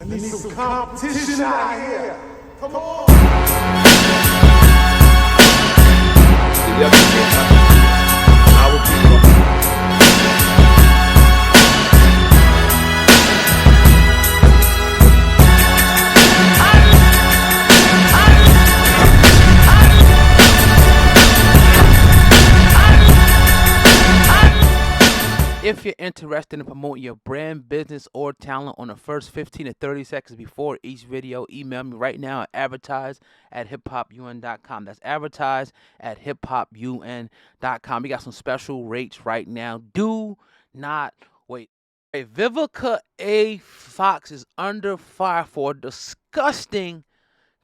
need some competition out here. Come on. Our people. If you're interested in promoting your brand, business, or talent on the first 15 to 30 seconds before each video, email me right now at advertise@hiphopun.com. That's advertise at hiphopun.com. We got some special rates right now. Do not wait. Hey, Vivica A. Fox is under fire for a disgusting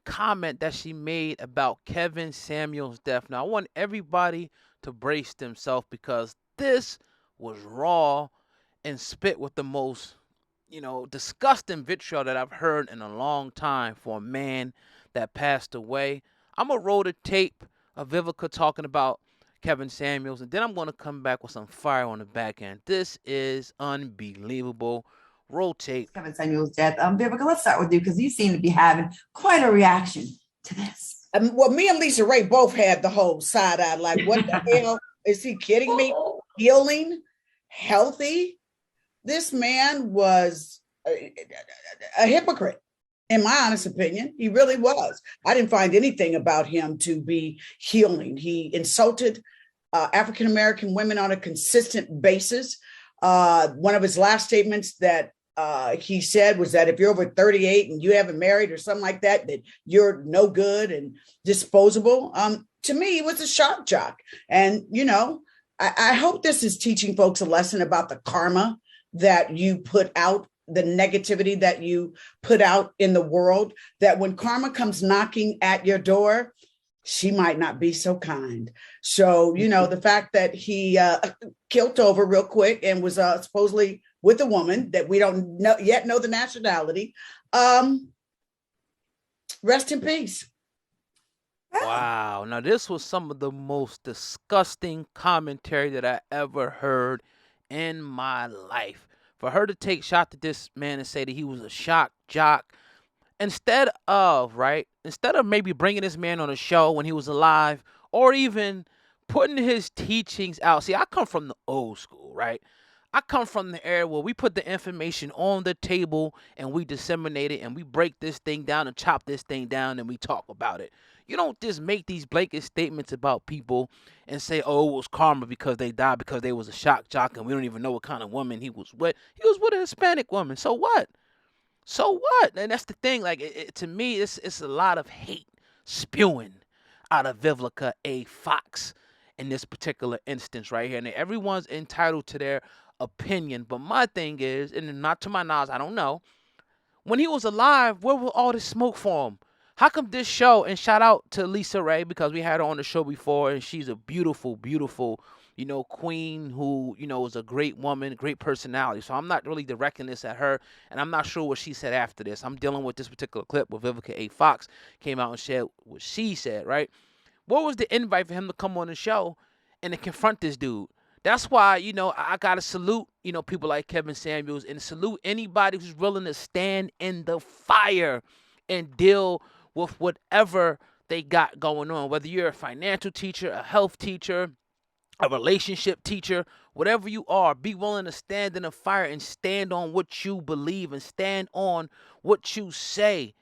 comment that she made about Kevin Samuels' death. Now, I want everybody to brace themselves because this was raw and spit with the most, disgusting vitriol that I've heard in a long time for a man that passed away. I'm going to roll the tape of Vivica talking about Kevin Samuels, and then I'm going to come back with some fire on the back end. This is unbelievable. Roll tape. Kevin Samuels' death. Vivica, let's start with you because you seem to be having quite a reaction to this. Well, me and Lisa Ray both had the whole side eye. Like, what the hell? Is he kidding me? Healing, healthy. This man was a hypocrite, in my honest opinion. He really was. I didn't find anything about him to be healing. He insulted African-American women on a consistent basis. One of his last statements that he said was that if you're over 38 and you haven't married or something like that, that you're no good and disposable. To me, he was a shock jock. And, I hope this is teaching folks a lesson about the karma that you put out, the negativity that you put out in the world, that when karma comes knocking at your door, she might not be so kind. So, the fact that he killed over real quick and was supposedly with a woman that we don't yet know the nationality. Rest in peace. Wow. Now, this was some of the most disgusting commentary that I ever heard in my life. For her to take shot at this man and say that he was a shock jock, instead of maybe bringing this man on a show when he was alive or even putting his teachings out. See, I come from the old school, right? I come from the era where we put the information on the table and we disseminate it and we break this thing down and chop this thing down and we talk about it. You don't just make these blanket statements about people and say, oh, it was karma because they died because they was a shock jock and we don't even know what kind of woman he was with. He was with a Hispanic woman. So what? So what? And that's the thing. Like, to me, it's a lot of hate spewing out of Vivica A. Fox in this particular instance right here. And everyone's entitled to their opinion. But my thing is, and not to my knowledge, I don't know, when he was alive, where was all this smoke for him? How come this show, and shout out to Lisa Ray because we had her on the show before and she's a beautiful, beautiful, queen who, is a great woman, great personality. So I'm not really directing this at her and I'm not sure what she said after this. I'm dealing with this particular clip where Vivica A. Fox came out and said what she said, right? What was the invite for him to come on the show and to confront this dude? That's why, I got to salute, people like Kevin Samuels and salute anybody who's willing to stand in the fire and deal with whatever they got going on, whether you're a financial teacher, a health teacher, a relationship teacher, whatever you are, be willing to stand in the fire and stand on what you believe and stand on what you say.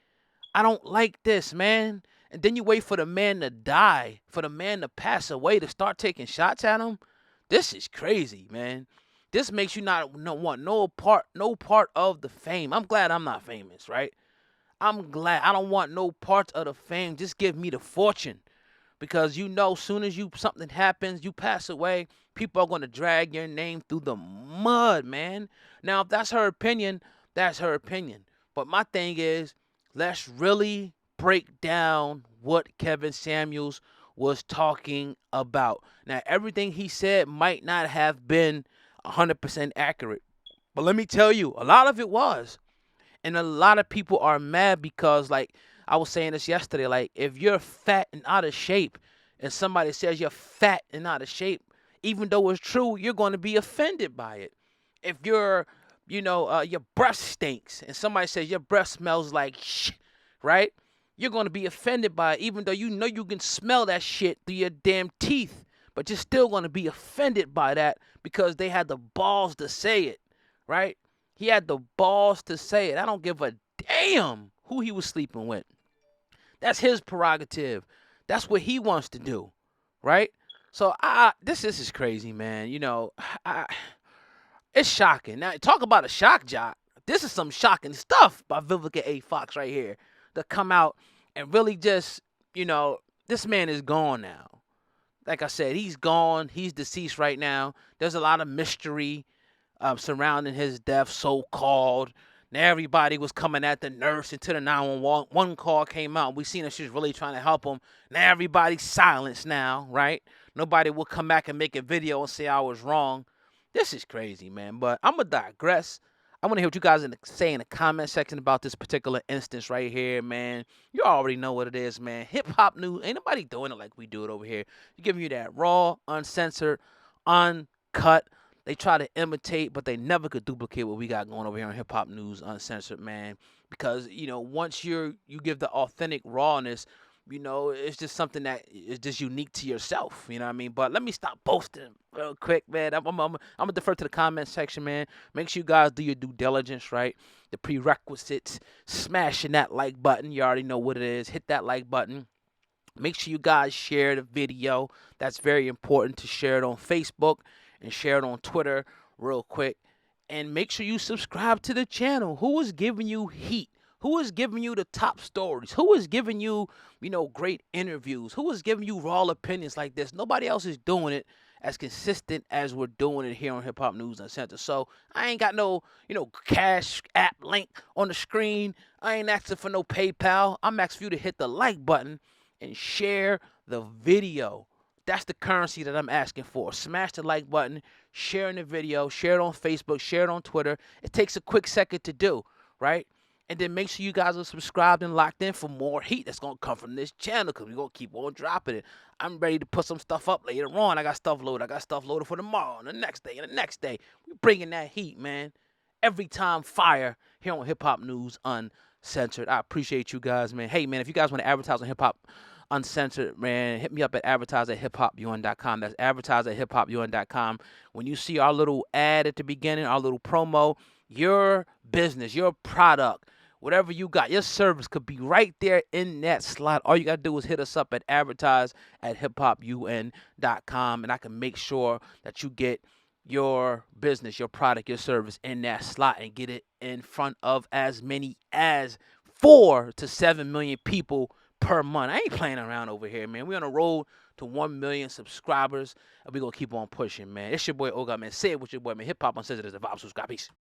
I don't like this, man. And then you wait for the man to die, for the man to pass away to start taking shots at him. This is crazy, man. This makes you not want no part of the fame. I'm glad I'm not famous, right? I'm glad I don't want no parts of the fame. Just give me the fortune. Because soon as something happens, you pass away, people are going to drag your name through the mud, man. Now, if that's her opinion, that's her opinion. But my thing is, let's really break down what Kevin Samuels was talking about. Now, everything he said might not have been 100% accurate. But let me tell you, a lot of it was. And a lot of people are mad because, like, I was saying this yesterday, like, if you're fat and out of shape and somebody says you're fat and out of shape, even though it's true, you're going to be offended by it. If you're your breath stinks, and somebody says your breath smells like shit, right? You're going to be offended by it, even though you know you can smell that shit through your damn teeth, but you're still going to be offended by that because they had the balls to say it, right? He had the balls to say it. I don't give a damn who he was sleeping with. That's his prerogative. That's what he wants to do, right? So this is crazy, man. I, it's shocking. Now talk about a shock jock. This is some shocking stuff by Vivica A. Fox right here to come out and really just, this man is gone now. Like I said, he's gone. He's deceased right now. There's a lot of mystery surrounding his death, so-called. Now everybody was coming at the nurse until the 911 call came out. We seen that she was really trying to help him. Now everybody's silenced now, right? Nobody will come back and make a video and say I was wrong. This is crazy, man. But I'm going to digress. I want to hear what you guys say in the comment section about this particular instance right here, man. You already know what it is, man. Hip-hop news. Ain't nobody doing it like we do it over here. We're giving you that raw, uncensored, uncut. They try to imitate, but they never could duplicate what we got going over here on Hip Hop News Uncensored, man. Because, once you give the authentic rawness, it's just something that is just unique to yourself. You know what I mean? But let me stop boasting real quick, man. I'm going to defer to the comment section, man. Make sure you guys do your due diligence, right? The prerequisites, smashing that like button. You already know what it is. Hit that like button. Make sure you guys share the video. That's very important to share it on Facebook and share it on Twitter real quick. And make sure you subscribe to the channel. Who is giving you heat? Who is giving you the top stories? Who is giving you, great interviews? Who is giving you raw opinions like this? Nobody else is doing it as consistent as we're doing it here on Hip Hop News Uncensored. So I ain't got no, cash app link on the screen. I ain't asking for no PayPal. I'm asking for you to hit the like button and share the video. That's the currency that I'm asking for. Smash the like button, share in the video, share it on Facebook, share it on Twitter. It takes a quick second to do, right? And then make sure you guys are subscribed and locked in for more heat that's going to come from this channel because we're going to keep on dropping it. I'm ready to put some stuff up later on. I got stuff loaded. I got stuff loaded for tomorrow and the next day and the next day. We're bringing that heat, man. Every time fire here on Hip Hop News Uncensored. I appreciate you guys, man. Hey, man, if you guys want to advertise on Hip Hop Uncensored, man, hit me up at advertise@hiphopun.com. That's advertise@hiphopun.com. When you see our little ad at the beginning, our little promo, your business, your product, whatever you got, your service could be right there in that slot. All you got to do is hit us up at advertise@hiphopun.com, and I can make sure that you get your business, your product, your service in that slot and get it in front of as many as 4 to 7 million people per month. I ain't playing around over here, man. We're on a road to 1 million subscribers, and we're going to keep on pushing, man. It's your boy, Oga, man. Say it with your boy, man. Hip Hop Uncensored is the vibe. Subscribe. Peace.